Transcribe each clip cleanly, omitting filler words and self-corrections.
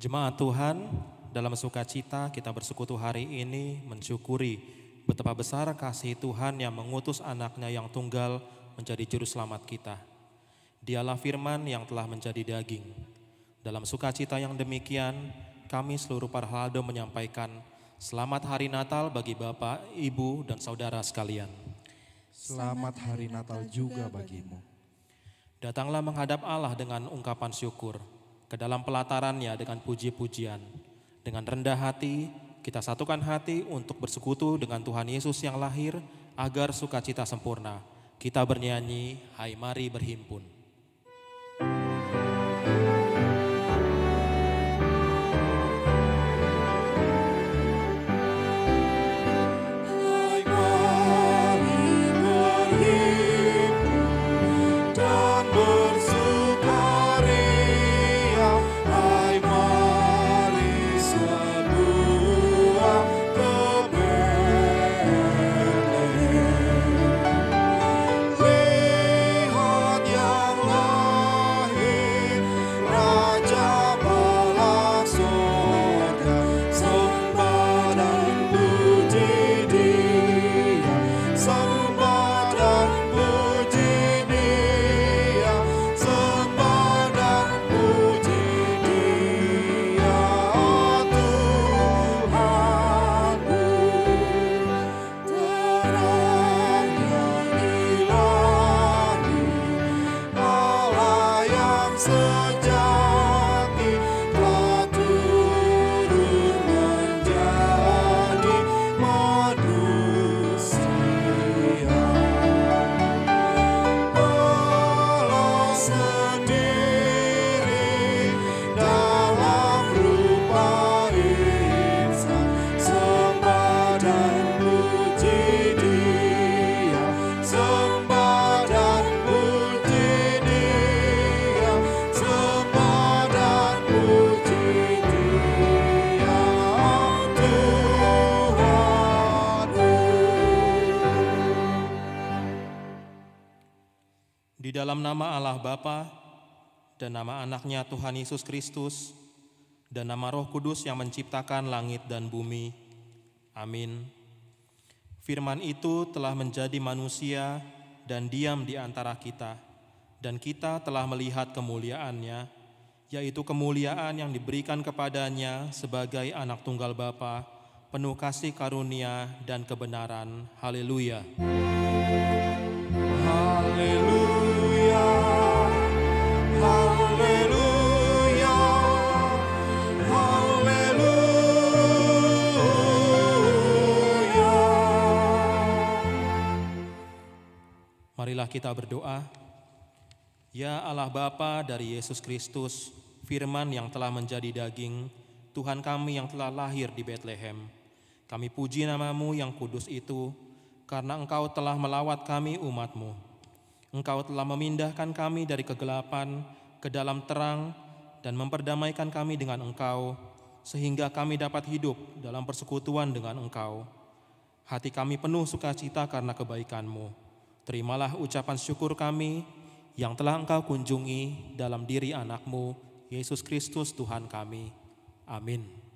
Jemaat Tuhan, dalam sukacita kita bersekutu hari ini mensyukuri betapa besar kasih Tuhan yang mengutus anaknya yang tunggal menjadi juru selamat kita. Dialah firman yang telah menjadi daging. Dalam sukacita yang demikian, kami seluruh para haldo menyampaikan selamat hari Natal bagi Bapak, Ibu, dan saudara sekalian. Selamat hari Natal juga bagimu. Datanglah menghadap Allah dengan ungkapan syukur, ke dalam pelatarannya dengan puji-pujian. Dengan rendah hati, kita satukan hati untuk bersekutu dengan Tuhan Yesus yang lahir, agar sukacita sempurna. Kita bernyanyi, hai mari berhimpun. Di dalam nama Allah Bapa dan nama anaknya Tuhan Yesus Kristus dan nama Roh Kudus yang menciptakan langit dan bumi. Amin. Firman itu telah menjadi manusia dan diam di antara kita, dan kita telah melihat kemuliaannya, yaitu kemuliaan yang diberikan kepadanya sebagai anak tunggal Bapa, penuh kasih karunia dan kebenaran. Haleluya. Haleluya, haleluya, haleluya. Marilah kita berdoa. Ya Allah Bapa dari Yesus Kristus, firman yang telah menjadi daging, Tuhan kami yang telah lahir di Betlehem. Kami puji nama-Mu yang kudus itu, karena Engkau telah melawat kami umat-Mu. Engkau telah memindahkan kami dari kegelapan ke dalam terang dan memperdamaikan kami dengan Engkau, sehingga kami dapat hidup dalam persekutuan dengan Engkau. Hati kami penuh sukacita karena kebaikan-Mu. Terimalah ucapan syukur kami yang telah Engkau kunjungi dalam diri anak-Mu, Yesus Kristus Tuhan kami. Amin.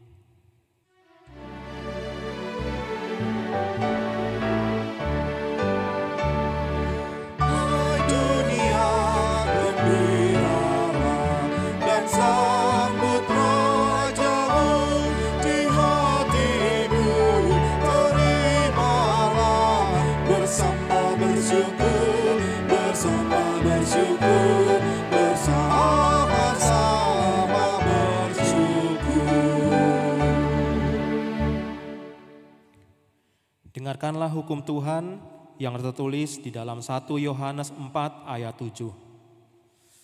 Dengarkanlah hukum Tuhan yang tertulis di dalam 1 Yohanes 4 ayat 7.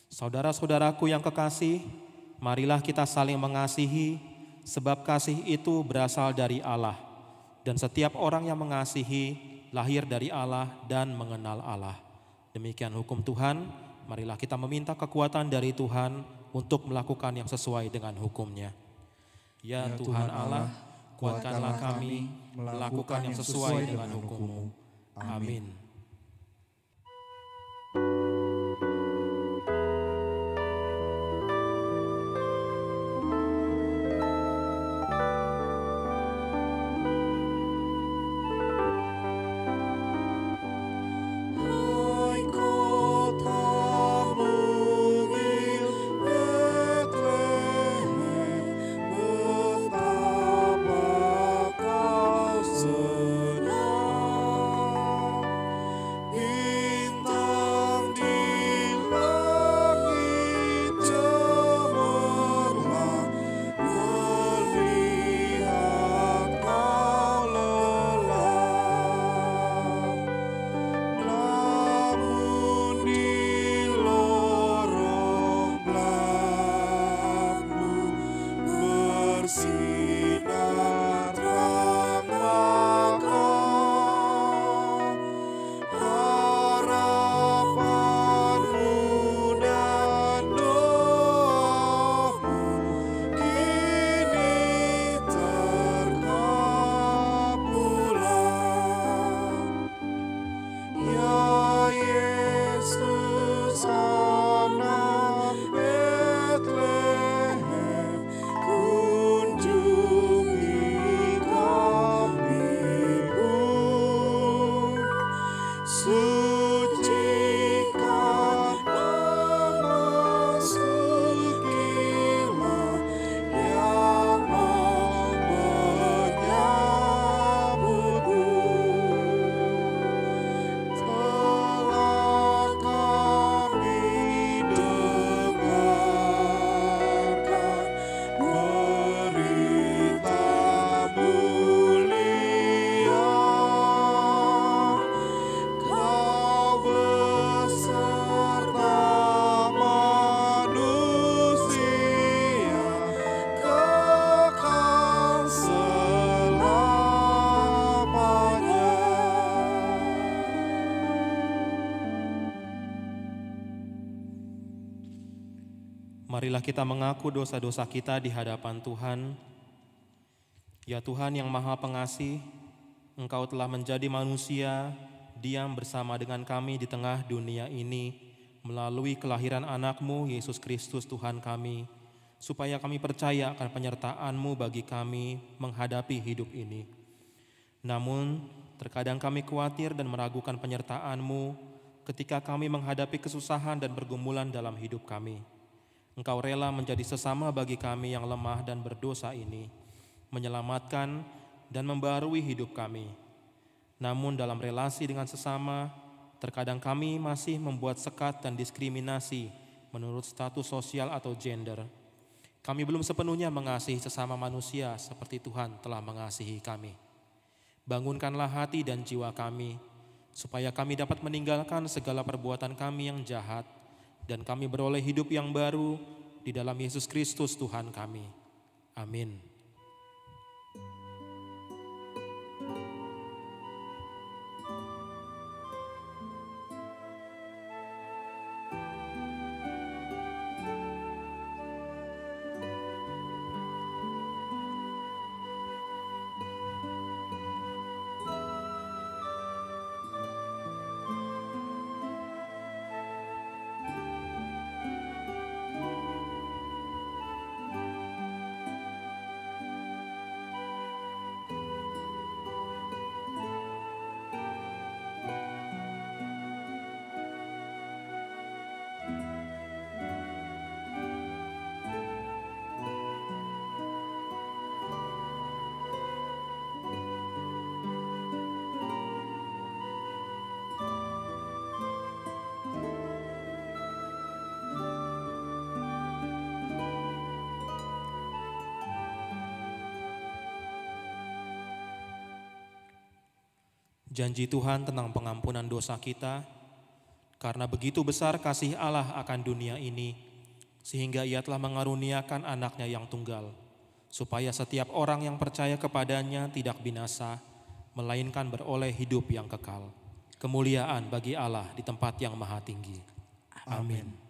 Saudara-saudaraku yang kekasih, marilah kita saling mengasihi, sebab kasih itu berasal dari Allah. Dan setiap orang yang mengasihi lahir dari Allah dan mengenal Allah. Demikian hukum Tuhan, marilah kita meminta kekuatan dari Tuhan untuk melakukan yang sesuai dengan hukumnya. Ya Tuhan Allah, kuatkanlah kami melakukan yang sesuai dengan hukum-Mu. Amin. bersinar terang makan harapanmu dan doamu kini terkabulan. Ya Yesus anak Betlehem, kunjungi kami pun, sucikan memasukilah yang mau menyambutmu. Telah kami dengarkan berita mulia, Kau beserta manusia kekal selamanya. Marilah kita mengaku dosa-dosa kita di hadapan Tuhan. Ya Tuhan yang Maha Pengasih, Engkau telah menjadi manusia, diam bersama dengan kami di tengah dunia ini, melalui kelahiran anak-Mu, Yesus Kristus Tuhan kami, supaya kami percaya akan penyertaan-Mu bagi kami menghadapi hidup ini. Namun, terkadang kami khawatir dan meragukan penyertaan-Mu ketika kami menghadapi kesusahan dan pergumulan dalam hidup kami. Engkau rela menjadi sesama bagi kami yang lemah dan berdosa ini, menyelamatkan dan membarui hidup kami. Namun dalam relasi dengan sesama, terkadang kami masih membuat sekat dan diskriminasi menurut status sosial atau gender. Kami belum sepenuhnya mengasihi sesama manusia seperti Tuhan telah mengasihi kami. Bangunkanlah hati dan jiwa kami, supaya kami dapat meninggalkan segala perbuatan kami yang jahat, dan kami beroleh hidup yang baru di dalam Yesus Kristus Tuhan kami. Amin. Janji Tuhan tentang pengampunan dosa kita, karena begitu besar kasih Allah akan dunia ini, sehingga Ia telah mengaruniakan anaknya yang tunggal, supaya setiap orang yang percaya kepadanya tidak binasa, melainkan beroleh hidup yang kekal. Kemuliaan bagi Allah di tempat yang maha tinggi. Amin.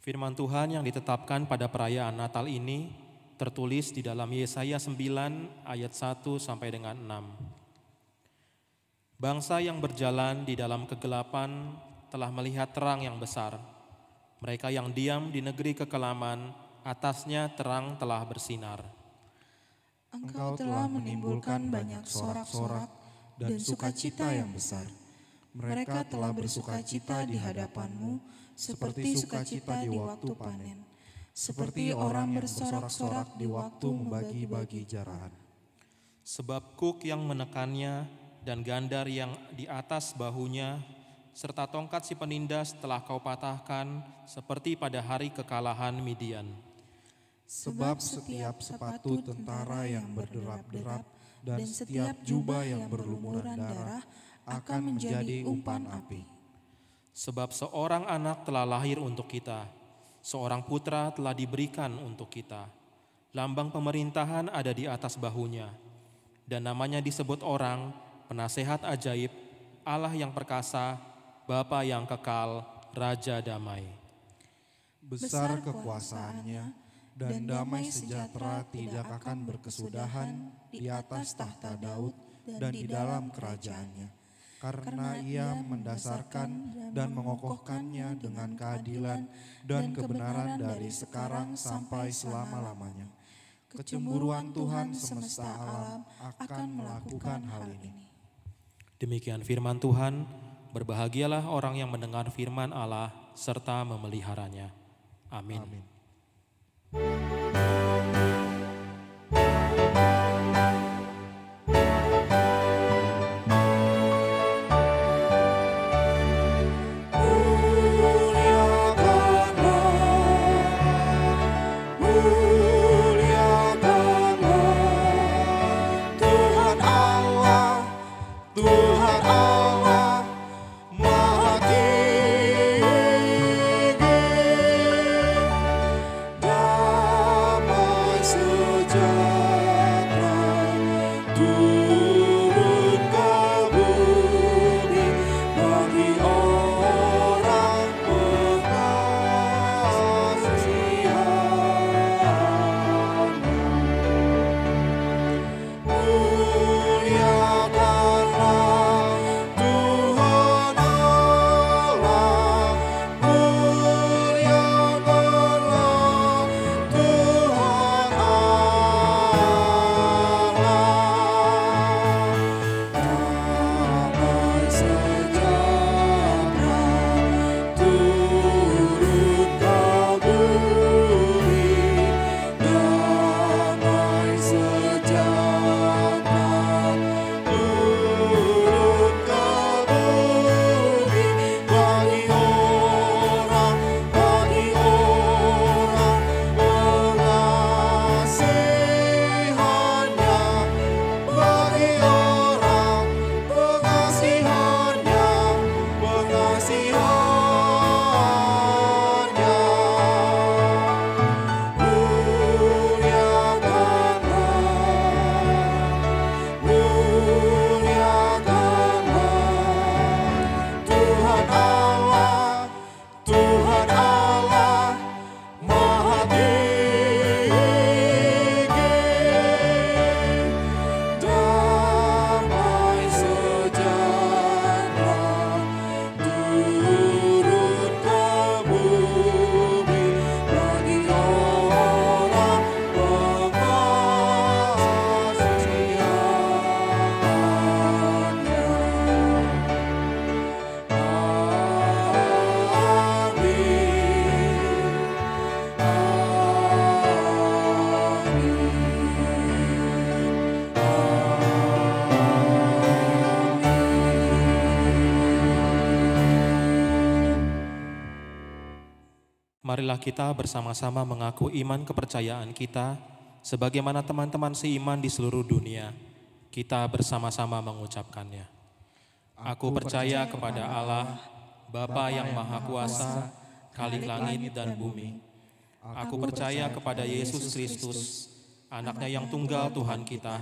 Firman Tuhan yang ditetapkan pada perayaan Natal ini tertulis di dalam Yesaya 9 ayat 1 sampai dengan 6. Bangsa yang berjalan di dalam kegelapan telah melihat terang yang besar. Mereka yang diam di negeri kekelaman, atasnya terang telah bersinar. Engkau telah menimbulkan banyak sorak-sorak dan sukacita yang besar. Mereka telah bersukacita di hadapan-Mu, seperti sukacita di waktu panen, seperti orang bersorak-sorak di waktu membagi-bagi jarahan. Sebab kuk yang menekannya dan gandar yang di atas bahunya, serta tongkat si penindas telah Kau patahkan seperti pada hari kekalahan Midian. Sebab setiap sepatu tentara yang berderap-derap dan setiap jubah yang berlumuran darah akan menjadi umpan api. Sebab seorang anak telah lahir untuk kita, seorang putra telah diberikan untuk kita. Lambang pemerintahan ada di atas bahunya, dan namanya disebut orang Penasehat ajaib, Allah yang perkasa, Bapa yang kekal, Raja damai. Besar kekuasaannya dan damai sejahtera tidak akan berkesudahan di atas tahta Daud dan di dalam kerajaannya. Karena Ia mendasarkan dan mengokohkannya dengan keadilan dan kebenaran dari sekarang sampai selama-lamanya. Kecemburuan Tuhan semesta alam akan melakukan hal ini. Demikian firman Tuhan, berbahagialah orang yang mendengar firman Allah serta memeliharanya. Amin. Amin. Marilah kita bersama-sama mengaku iman kepercayaan kita, sebagaimana teman-teman seiman di seluruh dunia. Kita bersama-sama mengucapkannya. Aku percaya kepada Allah, Bapa yang Maha Kuasa, Khalik langit dan bumi. Aku percaya kepada Yesus Kristus, Anaknya yang tunggal Tuhan kita,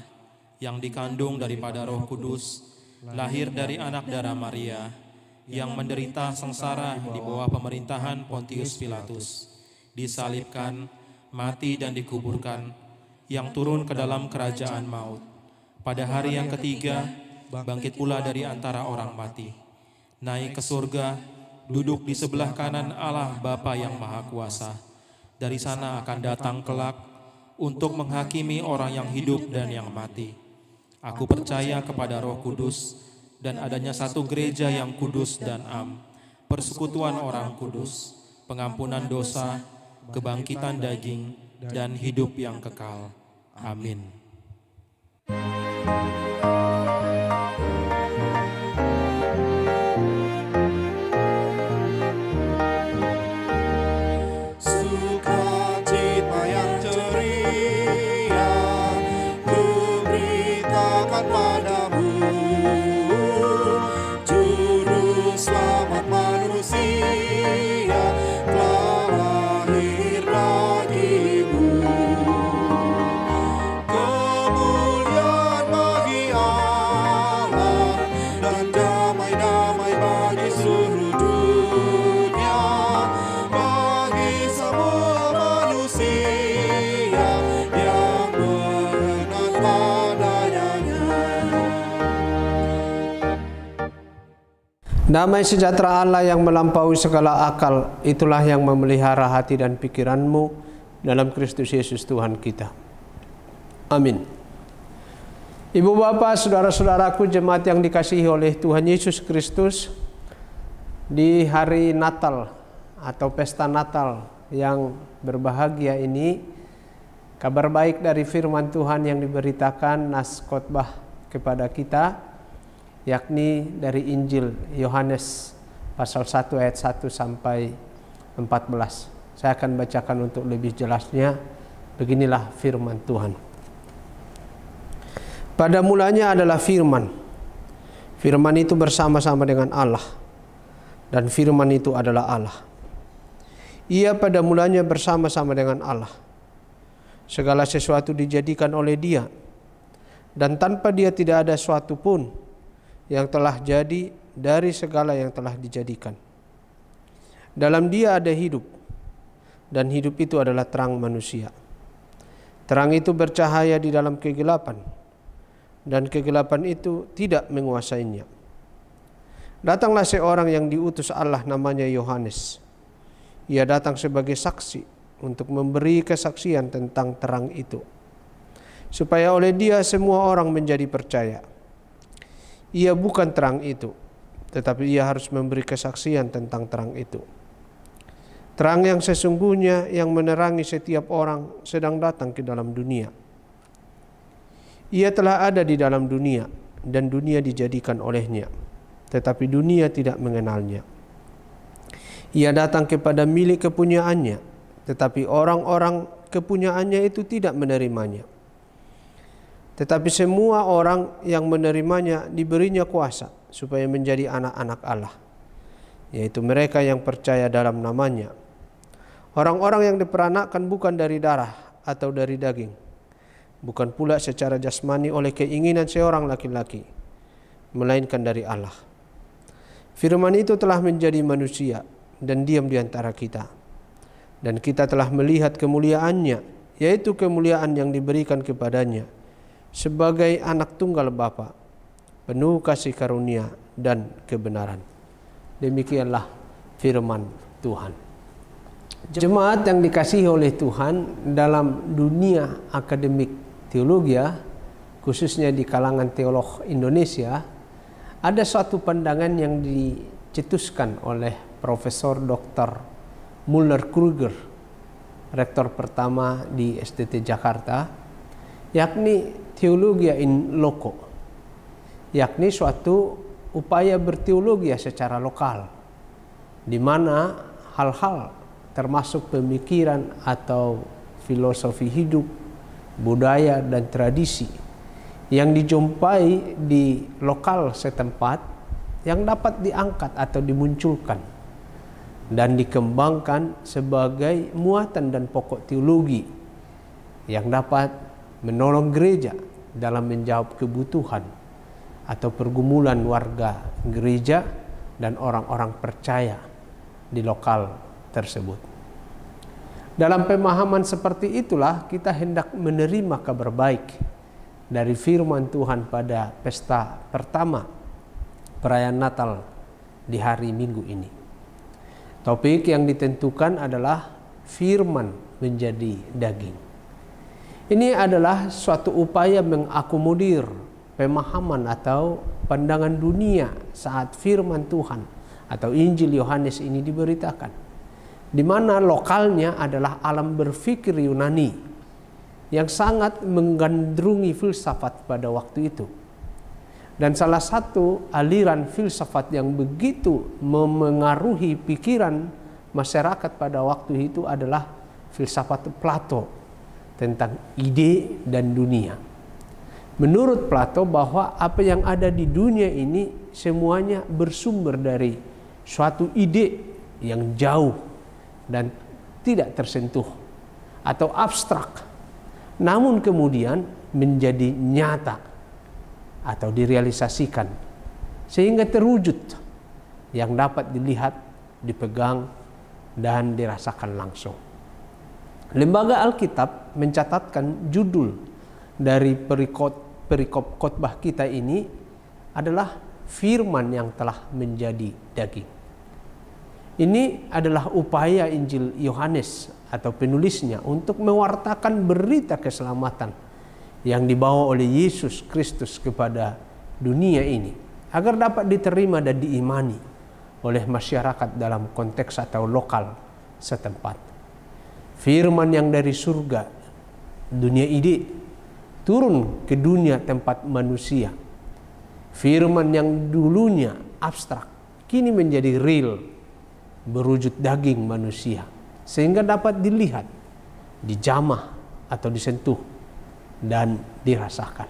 yang dikandung daripada Roh Kudus, lahir dari anak darah Maria, yang menderita sengsara di bawah pemerintahan Pontius Pilatus, disalibkan, mati dan dikuburkan, yang turun ke dalam kerajaan maut. Pada hari yang ketiga, bangkit pula dari antara orang mati, naik ke surga, duduk di sebelah kanan Allah Bapa yang Maha Kuasa. Dari sana akan datang kelak untuk menghakimi orang yang hidup dan yang mati. Aku percaya kepada Roh Kudus dan adanya satu gereja yang kudus dan am, persekutuan orang kudus, pengampunan dosa, kebangkitan daging, dan hidup yang kekal. Amin. Sukacita yang ceria ku beritakan padamu, Juru Selamat manusia telah lahir bagimu. Kemuliaan bagi Allah dan damai-damai bagi seluruh dunia, bagi semua manusia yang berkenan padanya. Damai sejahtera Allah yang melampaui segala akal, itulah yang memelihara hati dan pikiranmu dalam Kristus Yesus Tuhan kita. Amin. Ibu bapak, saudara-saudaraku, jemaat yang dikasihi oleh Tuhan Yesus Kristus, di hari Natal atau pesta Natal yang berbahagia ini, kabar baik dari firman Tuhan yang diberitakan nas khotbah kepada kita, yakni dari Injil Yohanes pasal 1 ayat 1 sampai 14. Saya akan bacakan untuk lebih jelasnya. Beginilah firman Tuhan. Pada mulanya adalah firman. Firman itu bersama-sama dengan Allah, dan firman itu adalah Allah. Ia pada mulanya bersama-sama dengan Allah. Segala sesuatu dijadikan oleh Dia, dan tanpa Dia tidak ada suatu pun yang telah jadi dari segala yang telah dijadikan. Dalam Dia ada hidup, dan hidup itu adalah terang manusia. Terang itu bercahaya di dalam kegelapan, dan kegelapan itu tidak menguasainya. Datanglah seorang yang diutus Allah, namanya Yohanes. Ia datang sebagai saksi untuk memberi kesaksian tentang terang itu, supaya oleh Dia semua orang menjadi percaya. Ia bukan terang itu, tetapi Ia harus memberi kesaksian tentang terang itu. Terang yang sesungguhnya yang menerangi setiap orang sedang datang ke dalam dunia. Ia telah ada di dalam dunia, dan dunia dijadikan olehnya, tetapi dunia tidak mengenalnya. Ia datang kepada milik kepunyaannya, tetapi orang-orang kepunyaannya itu tidak menerimanya. Tetapi semua orang yang menerimanya diberinya kuasa supaya menjadi anak-anak Allah, yaitu mereka yang percaya dalam namanya. Orang-orang yang diperanakkan bukan dari darah atau dari daging, bukan pula secara jasmani oleh keinginan seorang laki-laki, melainkan dari Allah. Firman itu telah menjadi manusia dan diam di antara kita, dan kita telah melihat kemuliaannya, yaitu kemuliaan yang diberikan kepadanya sebagai anak tunggal Bapa, penuh kasih karunia dan kebenaran. Demikianlah firman Tuhan. Jemaat yang dikasihi oleh Tuhan, dalam dunia akademik teologi, khususnya di kalangan teolog Indonesia, ada suatu pandangan yang dicetuskan oleh Profesor Dr. Müller-Kruger, rektor pertama di STT Jakarta, yakni teologi in loco, yakni suatu upaya berteologi secara lokal, di mana hal-hal termasuk pemikiran atau filosofi hidup, budaya dan tradisi yang dijumpai di lokal setempat yang dapat diangkat atau dimunculkan dan dikembangkan sebagai muatan dan pokok teologi yang dapat menolong gereja dalam menjawab kebutuhan atau pergumulan warga gereja dan orang-orang percaya di lokal tersebut. Dalam pemahaman seperti itulah kita hendak menerima kabar baik dari firman Tuhan pada pesta pertama perayaan Natal di hari Minggu ini. Topik yang ditentukan adalah firman menjadi daging. Ini adalah suatu upaya mengakomodir pemahaman atau pandangan dunia saat firman Tuhan atau Injil Yohanes ini diberitakan, di mana lokalnya adalah alam berpikir Yunani yang sangat menggandrungi filsafat pada waktu itu. Dan salah satu aliran filsafat yang begitu memengaruhi pikiran masyarakat pada waktu itu adalah filsafat Plato tentang ide dan dunia. Menurut Plato bahwa apa yang ada di dunia ini semuanya bersumber dari suatu ide yang jauh dan tidak tersentuh atau abstrak, namun kemudian menjadi nyata atau direalisasikan sehingga terwujud yang dapat dilihat, dipegang, dan dirasakan langsung. Lembaga Alkitab mencatatkan judul dari perikop khotbah kita ini adalah firman yang telah menjadi daging. Ini adalah upaya Injil Yohanes atau penulisnya untuk mewartakan berita keselamatan yang dibawa oleh Yesus Kristus kepada dunia ini agar dapat diterima dan diimani oleh masyarakat dalam konteks atau lokal setempat. Firman yang dari surga, dunia ide, turun ke dunia tempat manusia. Firman yang dulunya abstrak kini menjadi real, berwujud daging manusia, sehingga dapat dilihat, dijamah atau disentuh dan dirasakan.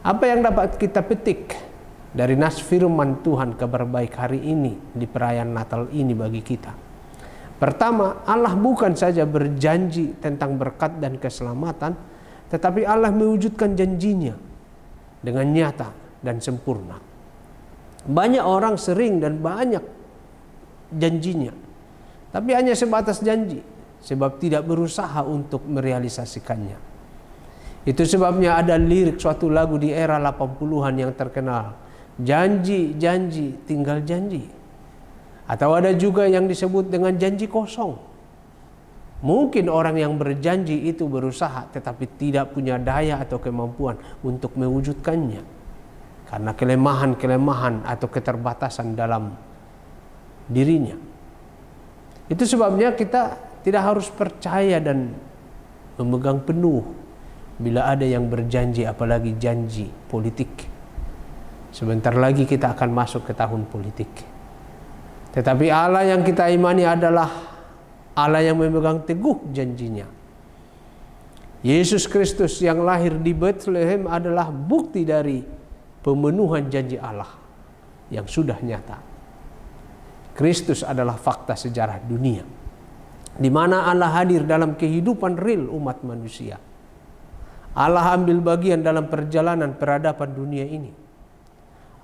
Apa yang dapat kita petik dari nas firman Tuhan Kabar Baik hari ini di perayaan Natal ini bagi kita? Pertama, Allah bukan saja berjanji tentang berkat dan keselamatan, tetapi Allah mewujudkan janjinya dengan nyata dan sempurna. Banyak orang sering dan banyak janjinya, tapi hanya sebatas janji, sebab tidak berusaha untuk merealisasikannya. Itu sebabnya ada lirik suatu lagu di era 80-an yang terkenal, janji, janji, tinggal janji. Atau ada juga yang disebut dengan janji kosong. Mungkin orang yang berjanji itu berusaha tetapi tidak punya daya atau kemampuan untuk mewujudkannya karena kelemahan-kelemahan atau keterbatasan dalam dirinya. Itu sebabnya kita tidak harus percaya dan memegang penuh bila ada yang berjanji, apalagi janji politik. Sebentar lagi kita akan masuk ke tahun politik. Tetapi Allah yang kita imani adalah Allah yang memegang teguh janjinya. Yesus Kristus yang lahir di Bethlehem adalah bukti dari pemenuhan janji Allah yang sudah nyata. Kristus adalah fakta sejarah dunia, di mana Allah hadir dalam kehidupan real umat manusia. Allah ambil bagian dalam perjalanan peradaban dunia ini.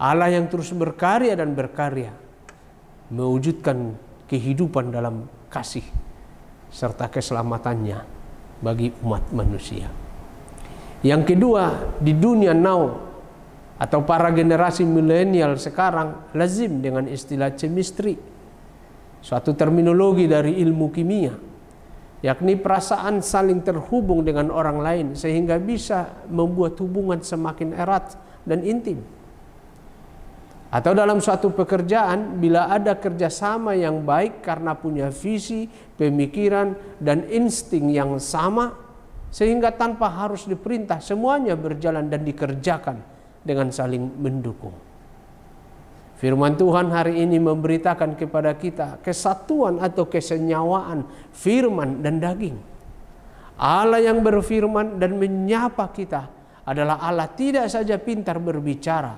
Allah yang terus berkarya dan berkarya mewujudkan kehidupan dalam kasih serta keselamatannya bagi umat manusia. Yang kedua, di dunia now atau para generasi milenial sekarang lazim dengan istilah chemistry, suatu terminologi dari ilmu kimia, yakni perasaan saling terhubung dengan orang lain sehingga bisa membuat hubungan semakin erat dan intim. Atau dalam suatu pekerjaan, bila ada kerjasama yang baik karena punya visi, pemikiran, dan insting yang sama, sehingga tanpa harus diperintah semuanya berjalan dan dikerjakan dengan saling mendukung. Firman Tuhan hari ini memberitakan kepada kita kesatuan atau kesenyawaan firman dan daging. Allah yang berfirman dan menyapa kita adalah Allah tidak saja pintar berbicara,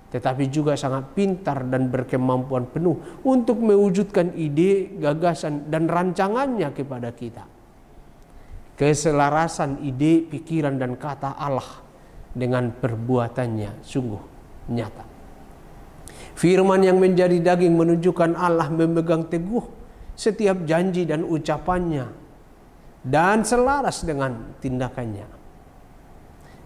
tetapi juga sangat pintar dan berkemampuan penuh untuk mewujudkan ide, gagasan, dan rancangannya kepada kita. Keselarasan ide, pikiran, dan kata Allah dengan perbuatannya sungguh nyata. Firman yang menjadi daging menunjukkan Allah memegang teguh setiap janji dan ucapannya dan selaras dengan tindakannya.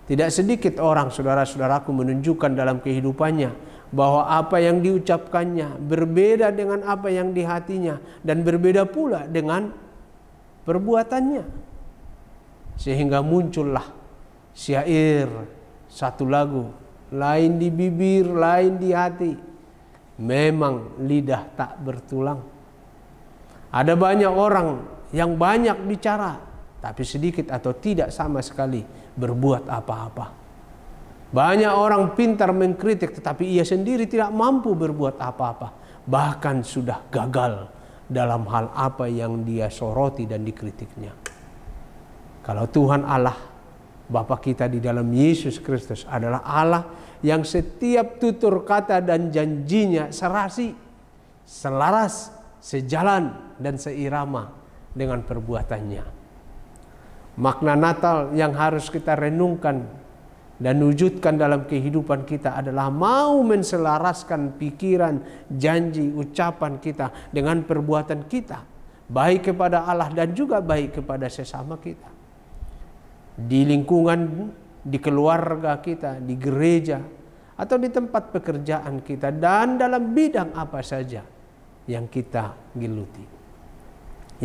Tidak sedikit orang, saudara-saudaraku, menunjukkan dalam kehidupannya bahwa apa yang diucapkannya berbeda dengan apa yang di hatinya dan berbeda pula dengan perbuatannya. Sehingga muncullah syair satu lagu, lain di bibir, lain di hati. Memang lidah tak bertulang. Ada banyak orang yang banyak bicara, tapi sedikit atau tidak sama sekali berbuat apa-apa. Banyak orang pintar mengkritik, tetapi ia sendiri tidak mampu berbuat apa-apa. Bahkan sudah gagal dalam hal apa yang dia soroti dan dikritiknya. Kalau Tuhan Allah, Bapa kita di dalam Yesus Kristus adalah Allah yang setiap tutur kata dan janjinya serasi, selaras, sejalan dan seirama dengan perbuatannya. Makna Natal yang harus kita renungkan dan wujudkan dalam kehidupan kita adalah mau menselaraskan pikiran, janji, ucapan kita dengan perbuatan kita, baik kepada Allah dan juga baik kepada sesama kita. Di lingkungan, di keluarga kita, di gereja, atau di tempat pekerjaan kita, dan dalam bidang apa saja yang kita geluti.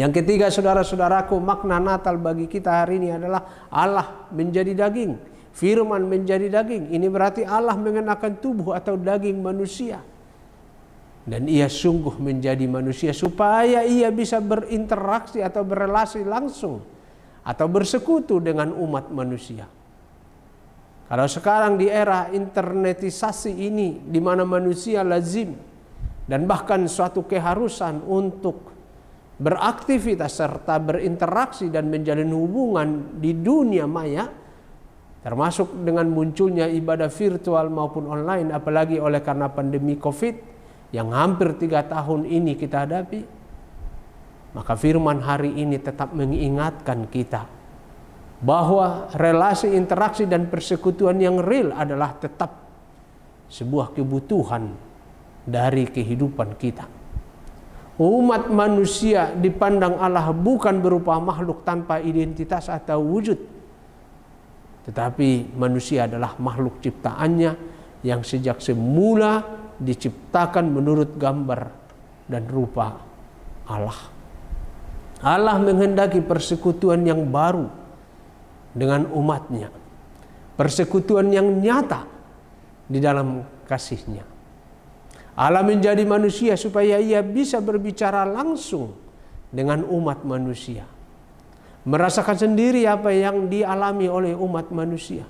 Yang ketiga, saudara-saudaraku, makna Natal bagi kita hari ini adalah Allah menjadi daging, firman menjadi daging. Ini berarti Allah mengenakan tubuh atau daging manusia. Dan ia sungguh menjadi manusia supaya ia bisa berinteraksi atau berelasi langsung atau bersekutu dengan umat manusia. Kalau sekarang di era internetisasi ini, di mana manusia lazim dan bahkan suatu keharusan untuk beraktivitas serta berinteraksi dan menjalin hubungan di dunia maya, termasuk dengan munculnya ibadah virtual maupun online, apalagi oleh karena pandemi COVID yang hampir 3 tahun ini kita hadapi, maka firman hari ini tetap mengingatkan kita bahwa relasi, interaksi dan persekutuan yang real adalah tetap sebuah kebutuhan dari kehidupan kita. Umat manusia dipandang Allah bukan berupa makhluk tanpa identitas atau wujud, tetapi manusia adalah makhluk ciptaannya yang sejak semula diciptakan menurut gambar dan rupa Allah. Allah menghendaki persekutuan yang baru dengan umatnya, persekutuan yang nyata di dalam kasih-Nya. Allah menjadi manusia supaya ia bisa berbicara langsung dengan umat manusia, merasakan sendiri apa yang dialami oleh umat manusia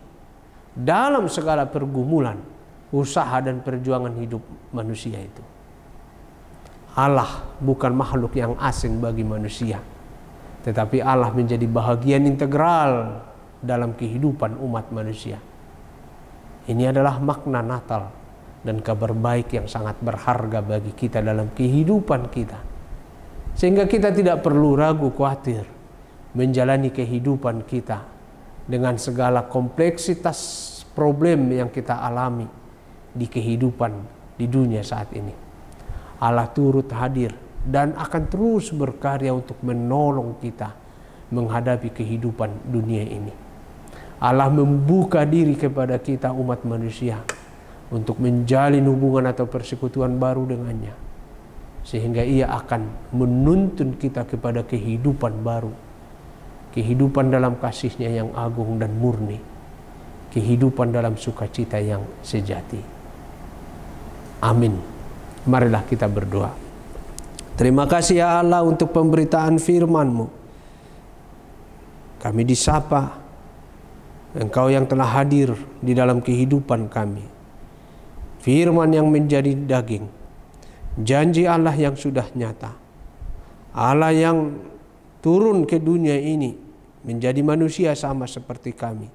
dalam segala pergumulan, usaha dan perjuangan hidup manusia itu. Allah bukan makhluk yang asing bagi manusia, tetapi Allah menjadi bahagian integral dalam kehidupan umat manusia. Ini adalah makna Natal dan kabar baik yang sangat berharga bagi kita dalam kehidupan kita, sehingga kita tidak perlu ragu khawatir menjalani kehidupan kita dengan segala kompleksitas problem yang kita alami di kehidupan di dunia saat ini. Allah turut hadir dan akan terus berkarya untuk menolong kita menghadapi kehidupan dunia ini. Allah membuka diri kepada kita umat manusia untuk menjalin hubungan atau persekutuan baru dengannya, sehingga ia akan menuntun kita kepada kehidupan baru, kehidupan dalam kasih-Nya yang agung dan murni, kehidupan dalam sukacita yang sejati. Amin. Marilah kita berdoa. Terima kasih ya Allah untuk pemberitaan firman-Mu. Kami disapa Engkau yang telah hadir di dalam kehidupan kami. Firman yang menjadi daging, janji Allah yang sudah nyata, Allah yang turun ke dunia ini menjadi manusia sama seperti kami,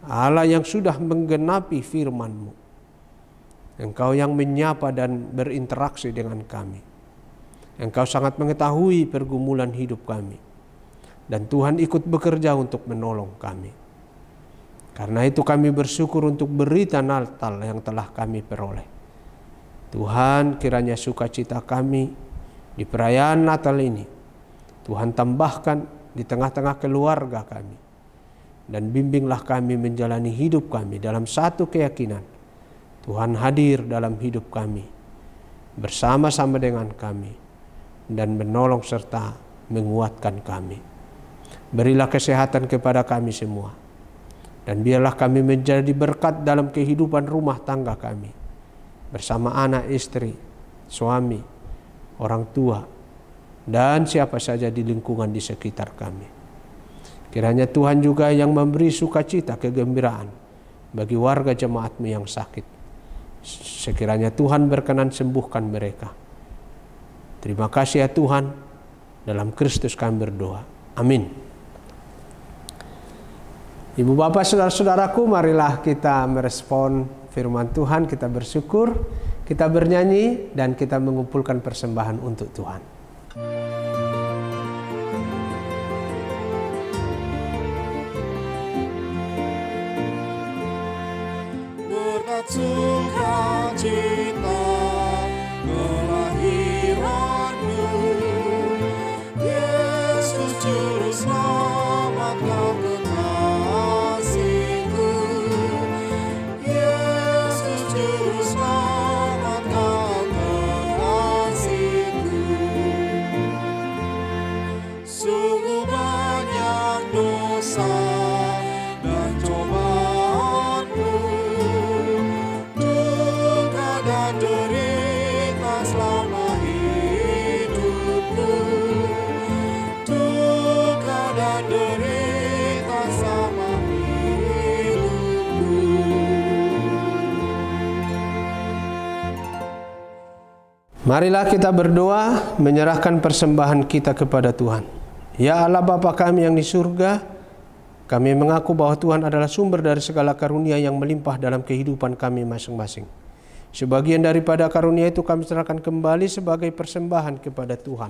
Allah yang sudah menggenapi firman-Mu, Engkau yang menyapa dan berinteraksi dengan kami. Engkau sangat mengetahui pergumulan hidup kami, dan Tuhan ikut bekerja untuk menolong kami. Karena itu kami bersyukur untuk berita Natal yang telah kami peroleh. Tuhan, kiranya sukacita kami di perayaan Natal ini Tuhan tambahkan di tengah-tengah keluarga kami. dan bimbinglah kami menjalani hidup kami dalam satu keyakinan. Tuhan hadir dalam hidup kami, bersama-sama dengan kami, dan menolong serta menguatkan kami. Berilah kesehatan kepada kami semua, dan biarlah kami menjadi berkat dalam kehidupan rumah tangga kami, bersama anak, istri, suami, orang tua, dan siapa saja di lingkungan di sekitar kami. Kiranya Tuhan juga yang memberi sukacita, kegembiraan bagi warga jemaat-Mu yang sakit. Sekiranya Tuhan berkenan sembuhkan mereka. Terima kasih ya Tuhan, dalam Kristus kami berdoa. Amin. Ibu bapak saudara-saudaraku, marilah kita merespon firman Tuhan, kita bersyukur, kita bernyanyi, dan kita mengumpulkan persembahan untuk Tuhan. Sukacita kelahiran-Mu, Yesus Juru Selamat Kau kekasih-Ku, Yesus Juru Selamat Kau kekasih-Ku. Sungguh banyak dosa dan cobaan-Mu, derita selama hidupku, duka dan derita selama hidupku. Marilah kita berdoa menyerahkan persembahan kita kepada Tuhan. Ya Allah Bapa kami yang di surga, kami mengaku bahwa Tuhan adalah sumber dari segala karunia yang melimpah dalam kehidupan kami masing-masing. Sebagian daripada karunia itu kami serahkan kembali sebagai persembahan kepada Tuhan.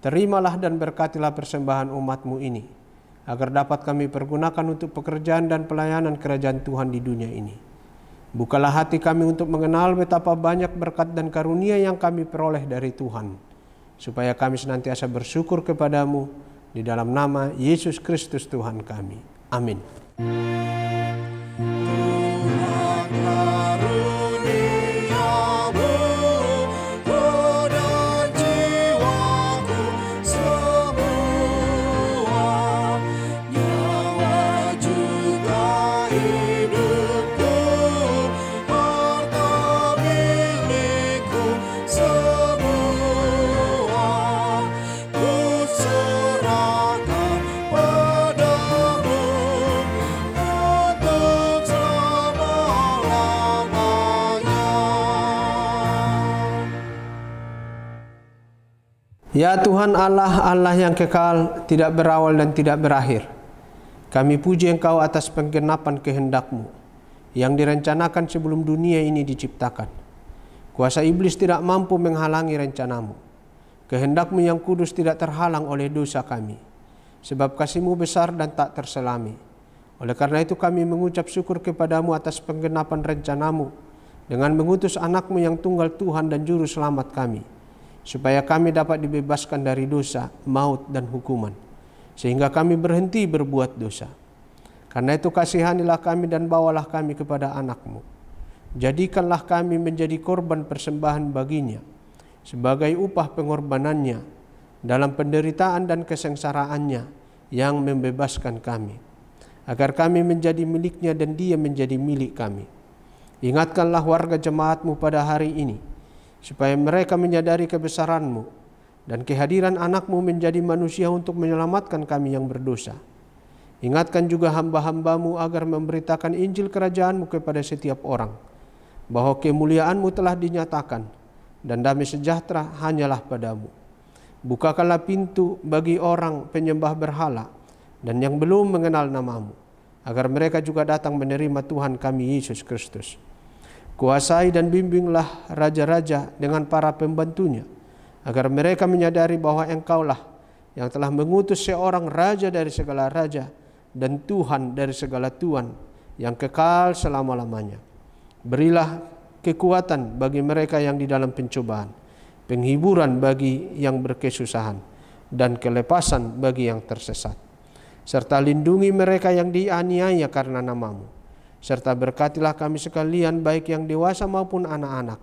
Terimalah dan berkatilah persembahan umat-Mu ini, agar dapat kami pergunakan untuk pekerjaan dan pelayanan kerajaan Tuhan di dunia ini. Bukalah hati kami untuk mengenal betapa banyak berkat dan karunia yang kami peroleh dari Tuhan, supaya kami senantiasa bersyukur kepadamu, di dalam nama Yesus Kristus Tuhan kami. Amin. Ya Tuhan Allah, Allah yang kekal, tidak berawal dan tidak berakhir. Kami puji Engkau atas penggenapan kehendak-Mu yang direncanakan sebelum dunia ini diciptakan. Kuasa iblis tidak mampu menghalangi rencana-Mu. Kehendak-Mu yang kudus tidak terhalang oleh dosa kami, sebab kasih-Mu besar dan tak terselami. Oleh karena itu kami mengucap syukur kepada-Mu atas penggenapan rencana-Mu dengan mengutus anak-Mu yang tunggal Tuhan dan Juru Selamat kami, supaya kami dapat dibebaskan dari dosa, maut, dan hukuman, sehingga kami berhenti berbuat dosa. Karena itu kasihanilah kami dan bawalah kami kepada anak-Mu. Jadikanlah kami menjadi korban persembahan baginya, sebagai upah pengorbanannya dalam penderitaan dan kesengsaraannya yang membebaskan kami, agar kami menjadi miliknya dan dia menjadi milik kami. Ingatkanlah warga jemaat-Mu pada hari ini, supaya mereka menyadari kebesaran-Mu dan kehadiran anak-Mu menjadi manusia untuk menyelamatkan kami yang berdosa. Ingatkan juga hamba-hamba-Mu agar memberitakan Injil kerajaan-Mu kepada setiap orang, bahwa kemuliaan-Mu telah dinyatakan dan damai sejahtera hanyalah pada-Mu. Bukakanlah pintu bagi orang penyembah berhala dan yang belum mengenal nama-Mu, agar mereka juga datang menerima Tuhan kami Yesus Kristus. Kuasai dan bimbinglah raja-raja dengan para pembantunya, agar mereka menyadari bahwa Engkaulah yang telah mengutus seorang raja dari segala raja dan Tuhan dari segala Tuhan yang kekal selama-lamanya. Berilah kekuatan bagi mereka yang di dalam pencobaan, penghiburan bagi yang berkesusahan, dan kelepasan bagi yang tersesat. serta lindungi mereka yang dianiaya karena nama-Mu. Serta berkatilah kami sekalian, baik yang dewasa maupun anak-anak,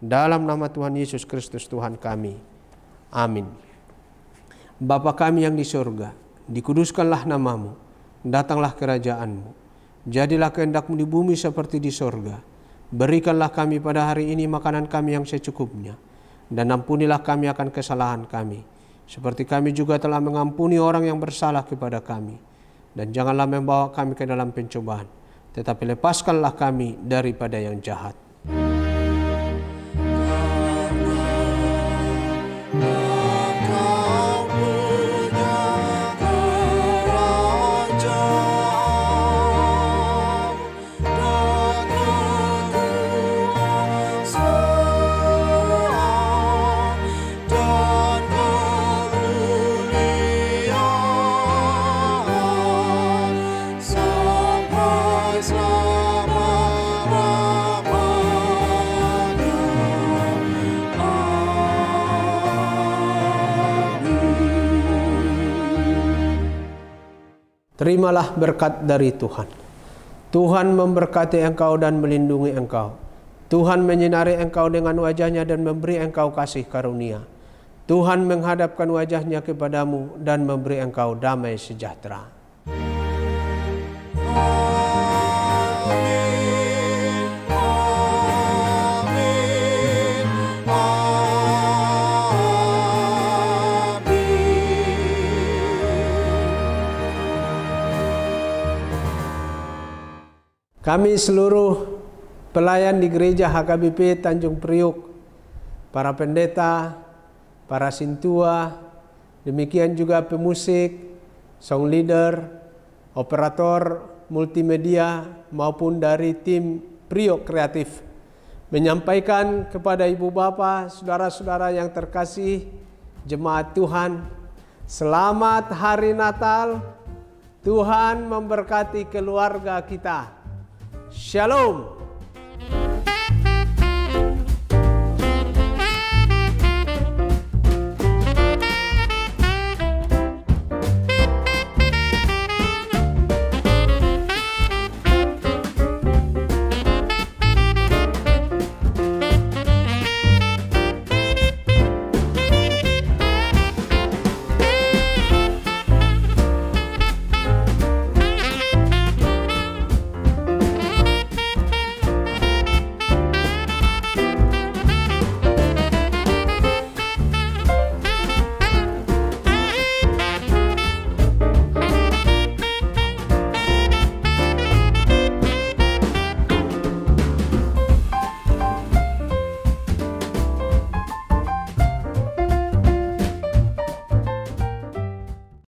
dalam nama Tuhan Yesus Kristus Tuhan kami. Amin. Bapa kami yang di surga, dikuduskanlah nama-Mu, datanglah kerajaan-Mu, jadilah kehendak-Mu di bumi seperti di surga. Berikanlah kami pada hari ini makanan kami yang secukupnya, dan ampunilah kami akan kesalahan kami, seperti kami juga telah mengampuni orang yang bersalah kepada kami. Dan janganlah membawa kami ke dalam pencobaan, tetapi lepaskanlah kami daripada yang jahat. Terimalah berkat dari Tuhan. Tuhan memberkati engkau dan melindungi engkau. Tuhan menyinari engkau dengan wajah-Nya dan memberi engkau kasih karunia. Tuhan menghadapkan wajah-Nya kepadamu dan memberi engkau damai sejahtera. Kami seluruh pelayan di Gereja HKBP Tanjung Priuk, para pendeta, para sintua, demikian juga pemusik, song leader, operator multimedia maupun dari tim Priok Kreatif, menyampaikan kepada Ibu Bapa, saudara-saudara yang terkasih, jemaat Tuhan, selamat Hari Natal. Tuhan memberkati keluarga kita. Shalom.